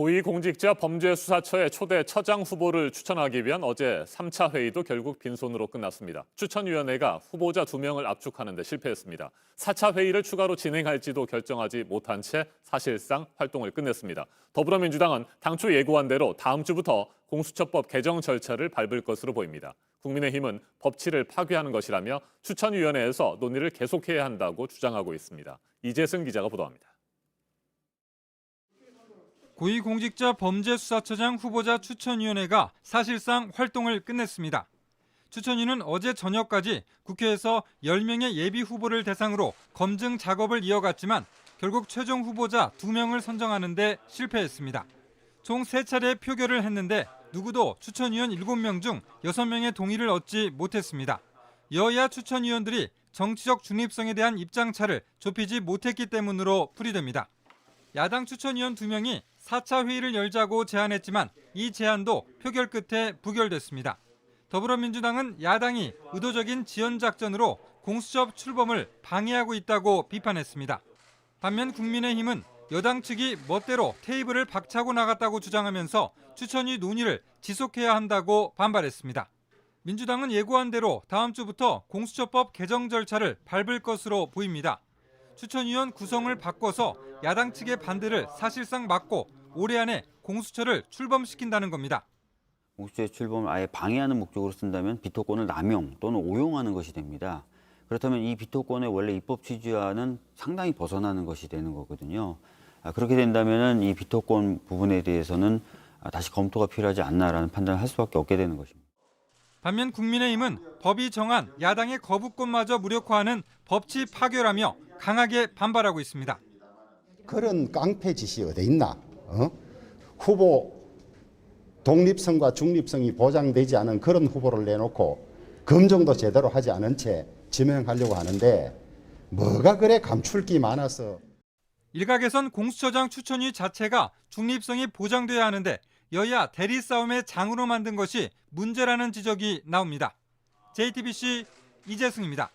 고위공직자범죄수사처의 초대 처장 후보를 추천하기 위한 어제 3차 회의도 결국 빈손으로 끝났습니다. 추천위원회가 후보자 2명을 압축하는 데 실패했습니다. 4차 회의를 추가로 진행할지도 결정하지 못한 채 사실상 활동을 끝냈습니다. 더불어민주당은 당초 예고한 대로 다음 주부터 공수처법 개정 절차를 밟을 것으로 보입니다. 국민의힘은 법치를 파괴하는 것이라며 추천위원회에서 논의를 계속해야 한다고 주장하고 있습니다. 이재승 기자가 보도합니다. 고위공직자범죄수사처장 후보자 추천위원회가 사실상 활동을 끝냈습니다. 추천위는 어제 저녁까지 국회에서 10명의 예비 후보를 대상으로 검증 작업을 이어갔지만 결국 최종 후보자 2명을 선정하는 데 실패했습니다. 총 3차례 표결을 했는데 누구도 추천위원 7명 중 6명의 동의를 얻지 못했습니다. 여야 추천위원들이 정치적 중립성에 대한 입장차를 좁히지 못했기 때문으로 풀이됩니다. 야당 추천위원 2명이 4차 회의를 열자고 제안했지만 이 제안도 표결 끝에 부결됐습니다. 더불어민주당은 야당이 의도적인 지연작전으로 공수처 출범을 방해하고 있다고 비판했습니다. 반면 국민의힘은 여당 측이 멋대로 테이블을 박차고 나갔다고 주장하면서 추천위 논의를 지속해야 한다고 반발했습니다. 민주당은 예고한 대로 다음 주부터 공수처법 개정 절차를 밟을 것으로 보입니다. 추천위원 구성을 바꿔서 야당 측의 반대를 사실상 막고 올해 안에 공수처를 출범시킨다는 겁니다. 공수처의 출범을 아예 방해하는 목적으로 쓴다면 비토권을 남용 또는 오용하는 것이 됩니다. 그렇다면 이 비토권의 원래 입법 취지와는 상당히 벗어나는 것이 되는 거거든요. 그렇게 된다면 이 비토권 부분에 대해서는 다시 검토가 필요하지 않나라는 판단을 할 수밖에 없게 되는 것입니다. 반면 국민의힘은 법이 정한 야당의 거부권마저 무력화하는 법치 파괴라며 강하게 반발하고 있습니다. 그런 깡패 짓이 어디 있나? 후보 독립성과 중립성이 보장되지 않은 그런 후보를 내놓고 검증도 제대로 하지 않은 채 지명하려고 하는데 뭐가 그래 감출기 많아서. 일각에선 공수처장 추천위 자체가 중립성이 보장돼야 하는데 여야 대리 싸움의 장으로 만든 것이 문제라는 지적이 나옵니다. JTBC 이재승입니다.